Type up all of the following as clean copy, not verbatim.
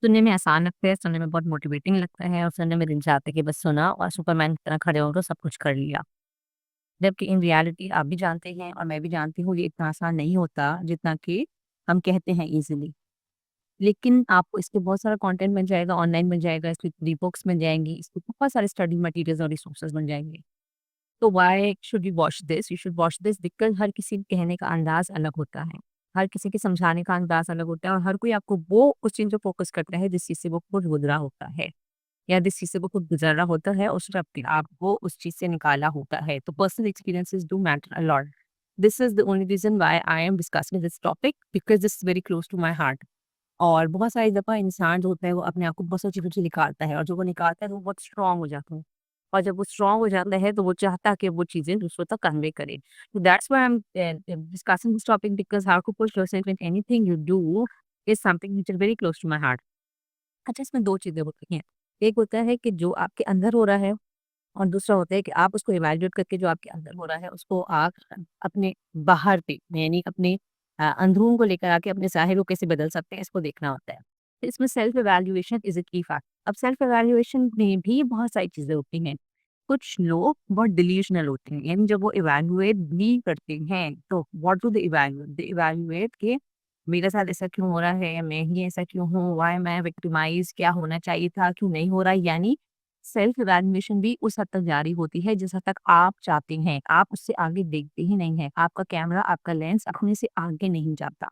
सुनने में आसान लगता है, सुनने में बहुत मोटिवेटिंग लगता है और सुनने में दिल चाहता है कि बस सुना और सुपरमैन की तरह खड़े होकर सब कुछ कर लिया। जबकि इन रियलिटी आप भी जानते हैं और मैं भी जानती हूँ ये इतना आसान नहीं होता जितना कि हम कहते हैं ईज़िली। लेकिन आपको इसके बहुत सारा कंटेंट मिल जाएगा, ऑनलाइन मिल जाएगा, इसकी फ्री बुक्स मिल जाएँगी, इसके बहुत सारे स्टडी मटीरियल्स और रिसोर्सेज़ मिल जाएँगे। तो why should you watch this? You should watch this because हर किसी के कहने का अंदाज़ अलग होता है। हर किसी के समझाने का अंदाज़ अलग होता है और हर कोई आपको वो उस चीज़ पे फ़ोकस करता है जिस चीज़ से वो खुद गुज़रा होता है या जिस चीज़ से वो खुद गुज़रा होता है उसने अपने आप को उस चीज़ से निकाला होता है। तो personal experiences do matter a lot. This is the only reason why I am discussing this topic because this is very close to my heart. और बहुत सारी दफ़ा इंसान जो होता है वो अपने आप को बहुत सारी चीज़ों से निकालता है और जब वो निकालता है तो वो बहुत स्ट्रॉन्ग हो जाता है। और जब वो स्ट्रॉन्ग हो जाता है तो वो चाहता है कि वो चीज़ें दूसरों तक कन्वे करे। So that's why I'm discussing this topic because how to push yourself in anything you do is something which is very close to my heart. अच्छा, इसमें 2 चीज़ें होती हैं। एक होता है कि जो आपके अंदर हो रहा है और दूसरा होता है कि आप उसको इवैल्यूएट करके जो आपके अंदर हो रहा है उसको आप अपने बाहर पे यानी अपने अंदरून को लेकर आके अपने ज़ाहिर को कैसे बदल सकते हैं इसको देखना होता है। तो इसमें सेल्फ इवैल्यूएशन इज़ अ की फैक्टर। अब सेल्फ इवैल्यूएशन में भी बहुत सारी चीज़ें होती हैं। कुछ लोग बहुत डिल्यूज़नल होते हैं यानी जब वो इवैल्यूएट भी करते हैं तो what do they evaluate? They evaluate कि मेरे साथ ऐसा क्यों हो रहा है? या मैं ही ऐसा क्यों हूँ? व्हाई एम आई विक्टिमाइज़्ड? क्या होना चाहिए था? क्यों नहीं हो रहा? यानी सेल्फ इवैल्यूएशन भी उस हद तक जारी होती है जिस हद तक आप चाहते हैं। आप उससे आगे देखते ही नहीं हैं। आपका कैमरा, आपका लेंस अपने से आगे नहीं जाता।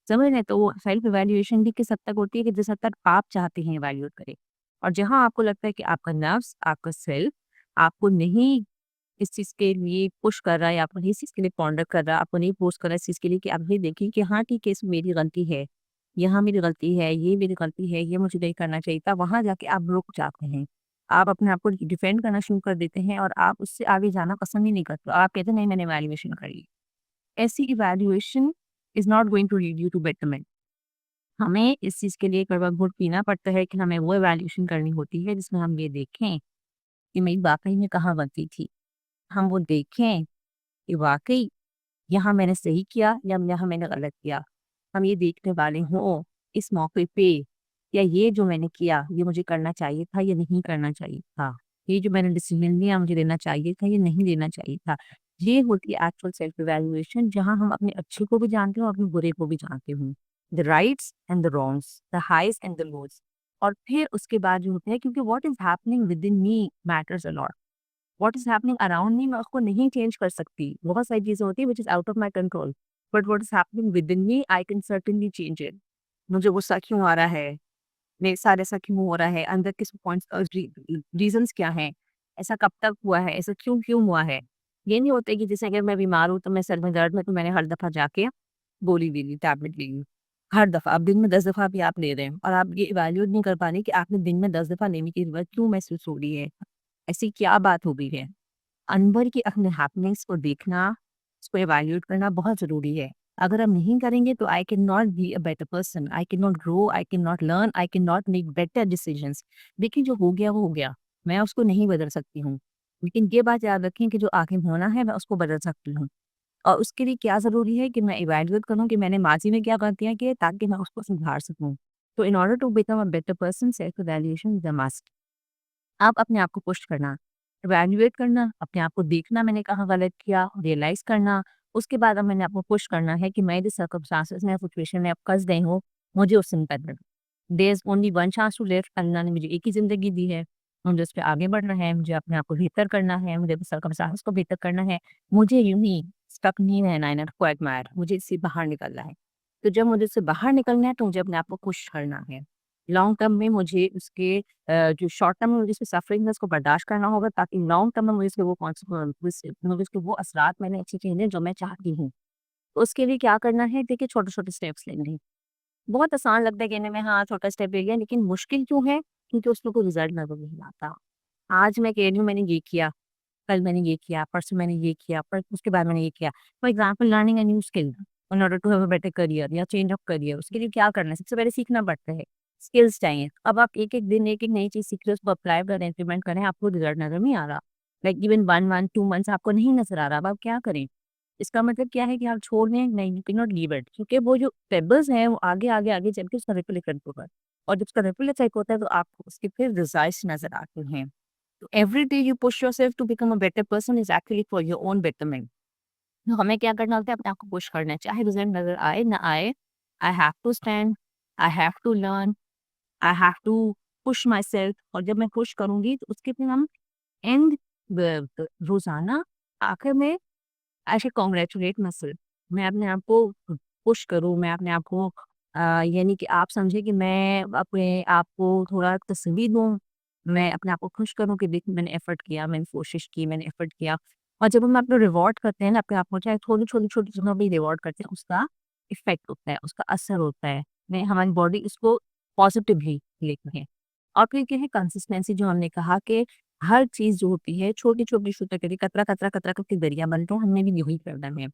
समझ रहे हैं? तो वो सेल्फ इवैल्यूएशन भी किस हद तक होती है कि जिस हद तक आप चाहते हैं इवैल्यूएट करें। और जहाँ आपको लगता है कि आपका नफ्स, आपका सेल्फ आपको नहीं इस चीज़ के लिए पुश कर रहा है, आपको नहीं इस चीज़ के लिए पॉन्डर कर रहा है, आपको नहीं फोर्स कर रहा है इस चीज़ के लिए कि आप ये देखें कि हाँ ठीक है, इसमें मेरी गलती है, यहाँ मेरी गलती है, ये मेरी गलती है, ये मुझे नहीं करना चाहिए था, वहाँ जाके आप रुक जाते हैं। आप अपने आप को डिफेंड करना शुरू कर देते हैं और आप उससे आगे जाना पसंद ही नहीं करते। आप कहते हैं नहीं मैंने इवैल्यूएशन करी। ऐसी evaluation is not going to lead you to betterment. हमें इस चीज़ के लिए कड़वा घूँट पीना पड़ता है कि हमें वो इवैल्यूएशन करनी होती है जिसमें हम ये देखें कि मेरी वाक़ई में कहाँ गलती थी। हम वो देखें कि वाक़ई यहाँ मैंने सही किया या यहाँ मैंने गलत किया। हम ये देखने वाले हों इस मौके पे या ये जो मैंने किया ये मुझे करना चाहिए था या नहीं करना चाहिए था। ये जो मैंने डिसीज़न लिया मुझे लेना चाहिए था या नहीं लेना चाहिए था। ये होती है एक्चुअल सेल्फ इवैल्यूएशन जहाँ हम अपने अच्छे को भी जानते हो, अपने बुरे को भी जानते हो। The rights and the wrongs, the highs and the lows. और फिर उसके बाद जो होता है क्योंकि what is happening within me matters a lot. What is happening around me मैं उसको नहीं चेंज कर सकती। बहुत सारी चीज़ें होती हैं which is out of my control, but what is happening within me I can certainly change it. मुझे गुस्सा क्यों आ रहा है? मेरे साथ ऐसा क्यों हो रहा है? अंदर किस पॉइंट्स रीज़न्स क्या हैं? ऐसा कब तक हुआ है? ऐसा क्यों हुआ है? ये नहीं होता है कि जैसे अगर मैं बीमार हूँ तो मैं सर में दर्द है तो मैंने हर दफ़ा जाके गोली ले ली, टैबलेट ले ली। हर दफ़ा अब दिन में 10 दफ़ा भी आप ले रहे हैं और आप ये इवैल्यूएट नहीं कर पा रहे कि आपने दिन में 10 दफ़ा लेने की ज़रूरत क्यों महसूस हो रही है? ऐसी क्या बात हो गई है? अंदर की अपने हैपनिंग्स को देखना, उसको इवैल्यूएट करना बहुत ज़रूरी है। अगर हम नहीं करेंगे तो I can not be a better person, I can not grow, I can not learn, I can not make better decisions. देखिए जो हो गया वो हो गया, मैं उसको नहीं बदल सकती हूँ। लेकिन ये बात याद रखें कि जो आगे होना है मैं उसको बदल सकती हूँ। और उसके लिए क्या ज़रूरी है कि मैं इवैल्यूएट करूँ कि मैंने माज़ी में क्या गलतियाँ की हैं ताकि मैं उसको सुधार सकूँ। तो in order to become a better person self evaluation is a must. आप अपने आप को पुश करना, इवैल्यूएट करना, अपने आप को देखना मैंने कहाँ गलत किया, रियलाइज़ करना, उसके बाद अब मैंने आपको पुश करना है कि मैं जिस सर्कमस्टेंसेस में, सिचुएशन में अब फँस गई हूँ, मुझे उससे निकलना है। There is only one chance to live Allah ने मुझे एक ही ज़िंदगी दी है, मुझे उस पे आगे बढ़ना है, मुझे अपने आप को बेहतर करना है, मुझे अपने सर्कमस्टेंसेस को बेहतर करना है, मुझे यूँ ही स्टक नहीं रहना है इन अ क्वागमायर, मुझे इससे बाहर निकलना है। तो जब मुझे इससे बाहर निकलना है तो मुझे अपने आप को पुश करना है। लॉन्ग टर्म में मुझे उसके जो शॉर्ट टर्म में मुझे इसमें सफरिंग है उसको बर्दाश्त करना होगा ताकि लॉन्ग टर्म में मुझे इसके वो मुझे इसके वो असरात मैंने अच्छी चीज़ें जो मैं चाहती हूँ। तो उसके लिए क्या करना है देखिए छोटे-छोटे स्टेप्स लेने हैं। बहुत आसान लगता है कहने में हाँ, छोटा स्टेप ले लिया लेकिन मुश्किल क्यों है? क्योंकि उसमें कोई रिज़ल्ट नज़र नहीं आता। आज मैं कह रही हूँ मैंने ये किया, कल मैंने ये किया, परसों मैंने ये किया, पर उसके बाद मैंने ये किया। For example learning a new skill in order to have a better career या चेंज ऑफ करियर उसके लिए क्या करना है? सबसे पहले सीखना पड़ता है, स्किल्स चाहिए। अब आप एक-एक दिन एक-एक नई चीज़ सीख रहे हो उसको अप्लाई करें, इम्प्लीमेंट करें, आपको रिज़ल्ट नज़र नहीं आ रहा। लाइक इवन 1 मंथ, 2 मंथ्स आपको नहीं नज़र आ रहा, अब आप क्या करें? इसका मतलब क्या है कि आप छोड़ दें? नहीं, you can not leave it, क्योंकि वो जो पेबल्स हैं वो आगे, आगे, आगे चल के उसका रिपल इफ़ेक्ट होगा और जब उसका रिपल इफ़ेक्ट होता है तो आपको उसके फिर रिज़ल्ट्स नज़र आते हैं। तो every day you push yourself to become a better person is actually for your own betterment. तो हमें क्या करना होता है? अपने आप को पुश करना है, चाहे रिज़ल्ट नज़र आए ना आए। I have to stand, I have to learn, I have to push my self और जब मैं पुश करूँगी तो उसके फिर हम एंड रोज़ाना आखिर में I should congratulate my self. मैं अपने आप को पुश करूँ, मैं अपने आप को यानी कि आप समझे कि मैं अपने आप को थोड़ा तसल्ली दूँ, मैं अपने आप को खुश करूँ कि देखिए मैंने एफर्ट किया, मैंने कोशिश की, मैंने एफर्ट किया। और जब हम अपना रिवॉर्ड करते हैं ना अपने आप को, चाहे छोटी-छोटी चीज़ों में भी रिवॉर्ड करते हैं, उसका इफ़ेक्ट होता है, उसका असर होता है। में हमारी बॉडी उसको पॉज़िटिवली लेती है। और फिर क्या है कंसिस्टेंसी, जो हमने कहा कि हर चीज़ जो होती है छोटी-छोटी शुरू करिए, कतरा-कतरा करके दरिया बनता है, हमने भी यही करना है।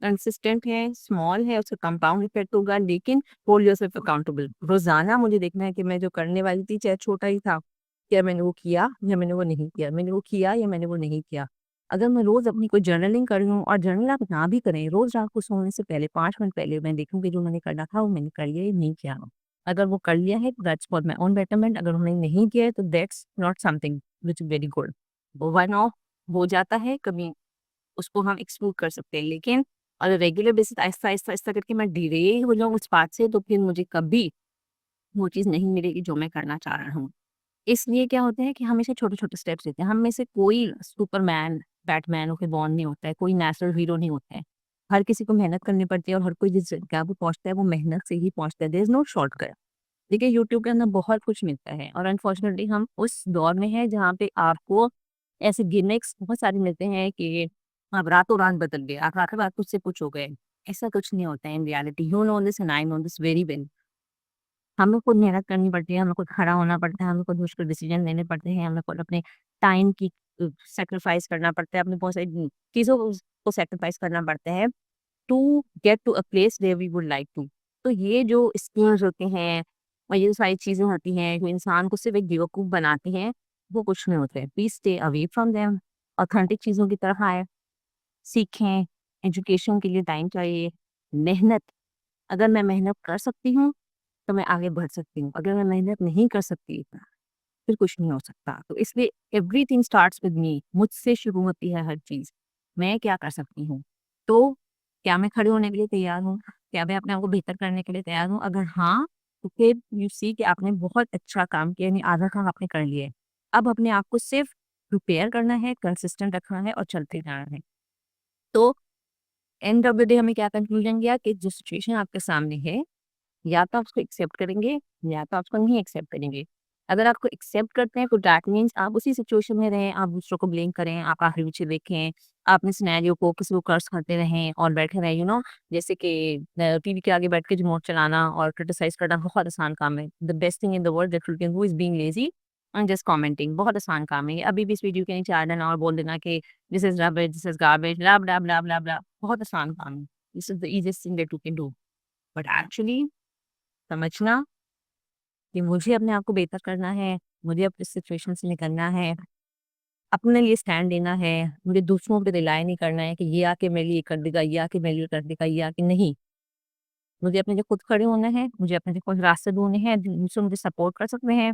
कंसिस्टेंट है, स्मॉल है, उसका कंपाउंड इफेक्ट होगा, लेकिन होल्ड योरसेल्फ अकाउंटेबल। रोज़ाना मुझे देखना है कि मैं जो करने वाली थी, चाहे छोटा ही था, क्या मैंने वो किया या मैंने वो नहीं किया? मैंने वो किया या मैंने वो नहीं किया? अगर मैं रोज़ अपनी कोई जर्नलिंग कर रही हूँ और जर्नल आप ना भी करें, रोज़ रात को सोने से पहले 5 मिनट पहले मैं देखूँगी जो मैंने करना था वो मैंने कर लिया या नहीं किया। अगर वो कर लिया है, that's for my own betterment, अगर उन्होंने नहीं किया है, तो that's not something which is very good. वो वन ऑफ हो जाता है कभी, उसको हम एक्सक्लूड कर सकते हैं, लेकिन और रेगुलर बेसिस आहिस्ता-आहिस्ता करके मैं डिरेल हो जाऊँ उस बात से, तो फिर मुझे कभी वो चीज़ नहीं मिलेगी जो मैं करना चाह रहा हूँ। इसलिए क्या होता है कि हमेशा छोटे-छोटे स्टेप्स लेते हैं। हम में से कोई सुपरमैन, बैटमैन होके बॉर्न नहीं होता है, कोई नेचुरल हीरो नहीं होता है। हर किसी को मेहनत करनी पड़ती है और हर कोई जिस जगह पे पहुँचता है, वो मेहनत से ही पहुँचता है। There is no shortcut. देखिए, यूट्यूब के अंदर बहुत कुछ मिलता है और अनफॉर्चुनेटली हम उस दौर में हैं जहाँ पे आपको ऐसे गिमिक्स बहुत सारे मिलते हैं कि आप रातों-रात बदल गए, आप रातों-रात खुद से कुछ हो गए। ऐसा कुछ नहीं होता है in reality. You know this and I know this very well. हमें खुद मेहनत करनी पड़ती है, हमें खुद खड़ा होना पड़ता है, हमें खुद मुश्किल डिसीज़न लेने पड़ते हैं, हमें खुद अपने टाइम की सैक्रिफाइस करना पड़ता है, अपनी बहुत सारी चीज़ों को सैक्रिफाइस करना पड़ता है to get to a place where we would like to. तो ये जो स्किल्स होते हैं और ये सारी चीज़ें होती हैं, जो इंसान को सिर्फ़ एक बेवकूफ़ बनाती हैं, वो कुछ नहीं होते हैं। Please stay away from them, authentic चीज़ों की तरफ आएँ, सीखें, एजुकेशन के लिए टाइम चाहिए, मेहनत, अगर मैं मेहनत कर सकती हूँ, तो मैं आगे बढ़ सकती हूँ। अगर मैं मेहनत नहीं कर सकती, फिर कुछ नहीं हो सकता। तो इसलिए एवरीथिंग स्टार्ट्स विद मी, मुझसे शुरू होती है हर चीज़। मैं क्या कर सकती हूँ? तो क्या मैं खड़े होने के लिए तैयार हूँ? क्या मैं अपने आप को बेहतर करने के लिए तैयार हूँ? अगर हाँ, तो फिर यू सी कि आपने बहुत अच्छा काम किया, यानी आधा काम आपने कर लिया है। अब अपने आप को सिर्फ प्रिपेयर करना है, कंसिस्टेंट रखना है और चलते जाना है। तो एंड ऑफ द डे हमें क्या कंक्लूजन गया कि जो सिचुएशन आपके सामने है, या तो आप उसको एक्सेप्ट करेंगे या तो आप उसको नहीं एक्सेप्ट करेंगे। अगर आपको एक्सेप्ट करते हैं तो दैट मीन्स आप उसी सिचुएशन में रहें, आप दूसरों को ब्लेम करें, आप आगे पीछे देखें, आप अपने सिनेरियो को किसी को कर्स करते रहें और बैठे रहें, जैसे कि टीवी के आगे बैठ के रिमोट चलाना और क्रिटिसाइज़ करना बहुत आसान काम है। The best thing in the world that you can do is being lazy and just commenting, बहुत आसान काम है ये। अभी भी इस वीडियो के नीचे आ जाना और बोल देना कि this is rubbish, this is garbage, blah, blah, blah, blah, blah, बहुत आसान काम है। This is the easiest thing that you can do. But actually समझना कि मुझे अपने आप को बेहतर करना है, मुझे अब इस सिचुएशन से निकलना है, अपने लिए स्टैंड लेना है, मुझे दूसरों पे रिलाय नहीं करना है कि ये आके मेरे लिए ये कर देगा, ये आके मेरे लिए कर देगा, ये आके नहीं। मुझे अपने लिए खुद खड़े होना है, मुझे अपने लिए खुद रास्ते ढूँढने हैं, दूसरे मुझे सपोर्ट कर सकते हैं,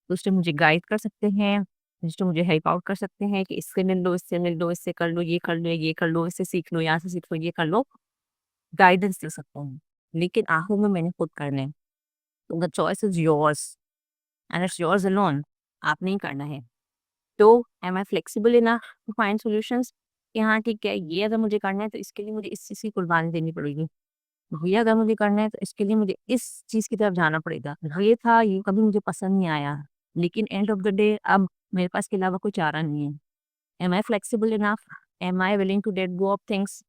दूसरे मुझे गाइड कर सकते हैं, दूसरे मुझे हेल्प आउट कर सकते हैं कि इससे मिल लो, इससे मिल लो, इससे कर लो, ये कर लो, ये कर लो, इससे सीख लो, यहाँ से सीख लो, ये कर लो, गाइडेंस दे सकता हूँ। लेकिन आखिर में मैंने खुद करना है। तो the choice is yours and it's yours alone, आपने ही करना है। तो am I flexible enough to find solutions कि हाँ ठीक है, ये अगर मुझे करना है तो इसके लिए मुझे इस चीज़ की कुर्बानी देनी पड़ेगी। ये अगर मुझे करना है तो इसके लिए मुझे इस चीज़ की तरफ जाना पड़ेगा। ये था, ये कभी मुझे पसंद नहीं आया, लेकिन एंड ऑफ द डे अब मेरे पास के अलावा कोई चारा नहीं है। Am I flexible enough? Am I willing to let go of things?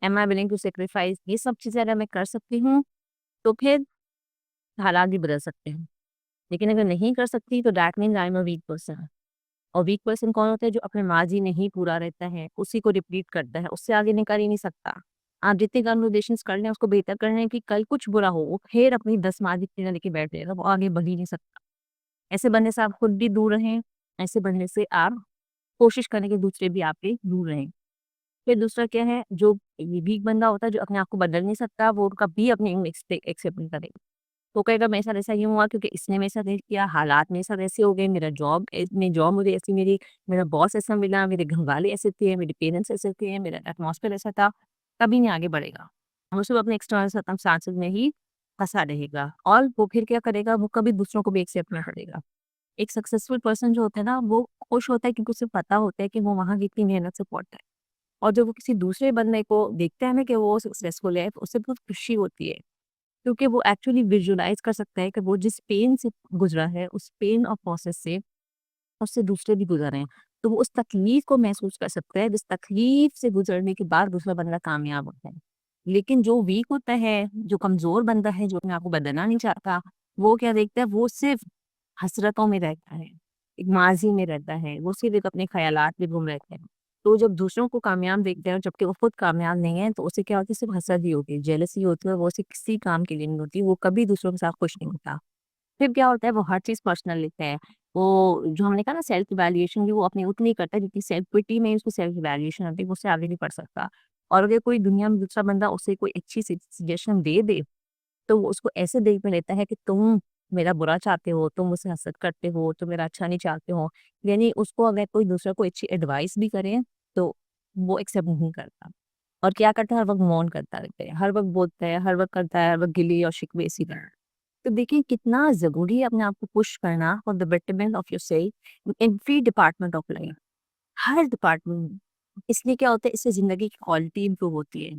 Am I willing to sacrifice? ये सब चीज़ें अगर मैं कर सकती हूँ, तो फिर हालात भी बदल सकते हैं। लेकिन अगर नहीं कर सकती तो that means I am a weak person. और वीक पर्सन कौन होता है? जो अपने माज़ी में ही पूरा रहता है, उसी को रिपीट करता है, उससे आगे निकल ही नहीं सकता। आप जितनी कन्वर्सेशंस कर लें उसको बेहतर करने की, कल कुछ बुरा हो, वो फिर अपनी 10 माज़ी की लेके बैठ जाएगा, वो आगे बढ़ ही नहीं सकता। ऐसे बनने से आप खुद भी दूर रहें, ऐसे बनने से आप कोशिश करें कि दूसरे भी आपके दूर रहें। फिर दूसरा क्या है, जो वीक बंदा होता है, जो अपने आप को बदल नहीं सकता, वो कभी अपनी एक्सेप्ट नहीं करेगा। वो कहेगा मेरे साथ ऐसा क्यों हुआ, क्योंकि इसने मेरे साथ ऐसे किया, हालात मेरे साथ ऐसे हो गए, मेरा जॉब मुझे ऐसी मिली, मेरा बॉस ऐसा मिला, मेरे घरवाले ऐसे थे, मेरे पेरेंट्स ऐसे थे, मेरा एटमॉस्फेयर ऐसा था, कभी नहीं आगे बढ़ेगा। वो सिर्फ अपने एक्सटर्नल सर्कमस्टांसेस में ही फँसा रहेगा और वो फिर क्या करेगा, वो कभी दूसरों को भी एक्सेप्ट ना करेगा। एक सक्सेसफुल पर्सन जो होता है ना, वो खुश होता है क्योंकि उसे पता होता है कि वो वहाँ की इतनी मेहनत से पहुँचा है। और जब वो किसी दूसरे बंदे को देखता है ना कि वो सक्सेसफुल है, तो उसे बहुत खुशी होती है। क्योंकि वो एक्चुअली विजुअलाइज़ कर सकता है कि वो जिस पेन से गुज़रा है, उस पेन और प्रोसेस से उससे दूसरे भी गुज़र रहे हैं। तो वो उस तकलीफ़ को महसूस कर सकता है, जिस तकलीफ़ से गुज़रने के बाद दूसरा बंदा कामयाब होता है। लेकिन जो वीक होता है, जो कमज़ोर बंदा है, जो अपने आप को बदलना नहीं चाहता, वो क्या देखता है, वो सिर्फ़ हसरतों में रहता है, एक माज़ी में रहता है, वो सिर्फ़ एक अपने ख़यालात में गुम रहता है। तो जब दूसरों को कामयाब देखता है और जबकि वो खुद कामयाब नहीं है, तो उसे क्या होती है, सिर्फ़ हसद ही होती है, जेलसी होती है, वो उसे किसी काम के लिए नहीं होती, वो कभी दूसरों के साथ खुश नहीं होता। फिर क्या होता है, वो हर चीज़ पर्सनल लेता है। वो जो हमने कहा ना सेल्फ इवैल्यूएशन भी वो अपनी उतनी करता है जितनी सेल्फ पिटी में उसको सेल्फ इवैल्यूएशन आती है, वो उससे आगे नहीं बढ़ सकता। और अगर कोई दुनिया में दूसरा बंदा उसे कोई अच्छी सजेशन दे दे, तो वो उसको ऐसे देख में लेता है कि तुम मेरा बुरा चाहते हो, तुम मुझसे हसद करते हो, तुम मेरा अच्छा नहीं चाहते हो। यानी उसको अगर कोई दूसरा कोई अच्छी एडवाइस भी करे, तो वो एक्सेप्ट नहीं करता। और क्या करता है, हर वक़्त मौन करता रहता है, हर वक़्त बोलता है, हर वक़्त करता है, हर वक़्त गिले और शिकवे इसी तरह। तो देखिए कितना ज़रूरी है अपने आप को पुश करना for the betterment of yourself in every department of life, her department में। इसलिए क्या होता है, इससे ज़िंदगी की क्वालिटी इम्प्रूव होती है।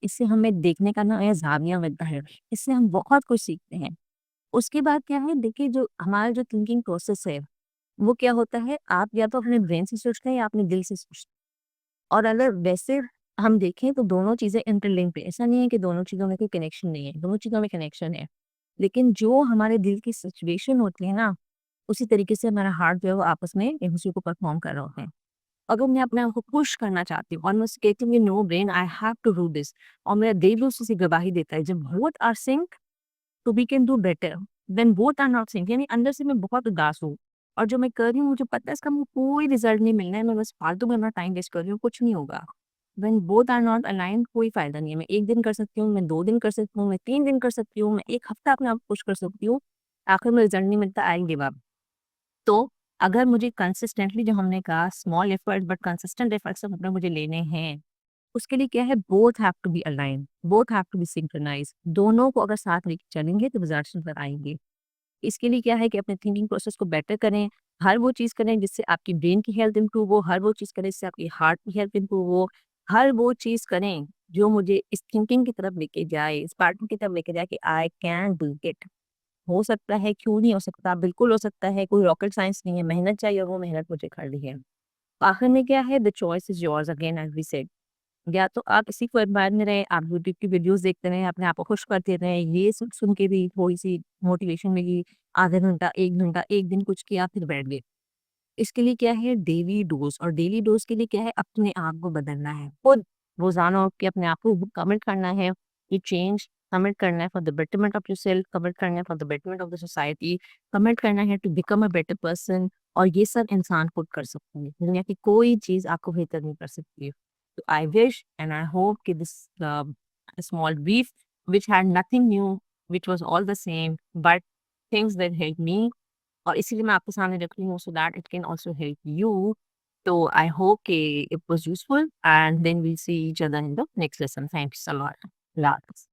इससे हमें देखने का नया ज़ाविया मिलता है। इससे हम बहुत कुछ सीखते हैं। उसके बाद क्या है, देखिए जो हमारा जो थिंकिंग प्रोसेस है, वो क्या होता है, आप या तो अपने ब्रेन से सोचते हैं या अपने दिल से सोचते हैं। और अगर वैसे हम देखें तो दोनों चीज़ें इंटरलिंक्ड है। ऐसा नहीं है कि दोनों चीज़ों में कोई कनेक्शन नहीं है, दोनों चीज़ों में कनेक्शन है। लेकिन जो हमारे दिल की सिचुएशन होती है ना, उसी तरीके से हमारा हार्ट जो है वो आपस में एक-दूसरे को परफ़ॉर्म कर रहे होते हैं। अगर मैं अपने आप को पुश करना चाहती हूँ और मैं उससे कहती हूँ कि no brain I have to do this, और मेरा दिल भी उसी से गवाही देता है, जब बोथ आर सिंक तो we can do better, when both are not sync, यानी अंदर से मैं बहुत उदास हूँ और जो मैं कर रही हूँ मुझे पता है इसका मुझे कोई रिजल्ट नहीं मिलना है, मैं बस फालतू में अपना टाइम वेस्ट कर रही हूँ, कुछ नहीं होगा। When both are not aligned कोई फ़ायदा नहीं है। मैं 1 दिन कर सकती हूँ, मैं 2 दिन कर सकती हूँ, मैं 3 दिन कर सकती हूँ, मैं 1 हफ्ता अपने आप को पुश कर सकती हूँ, आखिर में रिजल्ट नहीं मिलता, आई गिव अप। तो अगर मुझे कंसिस्टेंटली, जो हमने कहा, small effort but consistent efforts मतलब मुझे लेने हैं, उसके लिए क्या है, both have to be aligned, both have to be synchronised, दोनों को अगर साथ लेके चलेंगे तो रिजल्ट्स नज़र आएँगे। इसके लिए क्या है कि अपने थिंकिंग प्रोसेस को बेटर करें, हर वो चीज़ करें जिससे आपकी ब्रेन की हेल्थ इम्प्रूव हो, हर वो चीज़ करें जिससे आपकी हार्ट की हेल्थ इम्प्रूव हो, हर वो चीज़ करें जो मुझे इस थिंकिंग की तरफ लेके जाए, इस पैटर्न की तरफ लेके जाए कि आई कैन डू इट। हो सकता है, क्यों नहीं हो सकता? बिल्कुल हो सकता है, कोई रॉकेट साइंस नहीं है, मेहनत चाहिए और वो मेहनत मुझे करनी है। आखिर में क्या है, the choice is yours again as we said. या तो आप इसी को एडमायर में रहें, आप यूट्यूब की वीडियोज़ देखते रहें, अपने आप को खुश करते रहें, ये सुन के भी थोड़ी-सी मोटिवेशन मिली, आधा घंटा, 1 घंटा, 1 दिन कुछ किया फिर बैठ गए। इसके लिए क्या है, डेली डोज़, और डेली डोज़ के लिए क्या है, अपने आप को बदलना है। खुद रोज़ाना उठ के अपने आप को कमिट करना है, ये चेंज कमिट करना है for the betterment of yourself, commit करना है for the betterment of the society, commit करना है to become a better person, और ये सब इंसान खुद कर सकते हैं। दुनिया की कोई चीज़ आपको बेहतर नहीं कर सकती है। So I wish and I hope that this small brief, which had nothing new, which was all the same, but things that helped me, और इसीलिए मैं आपके सामने रख रही हूँ so that it can also help you. So I hope that it was useful, and then we'll see each other in the next lesson. Thanks a lot. Lots.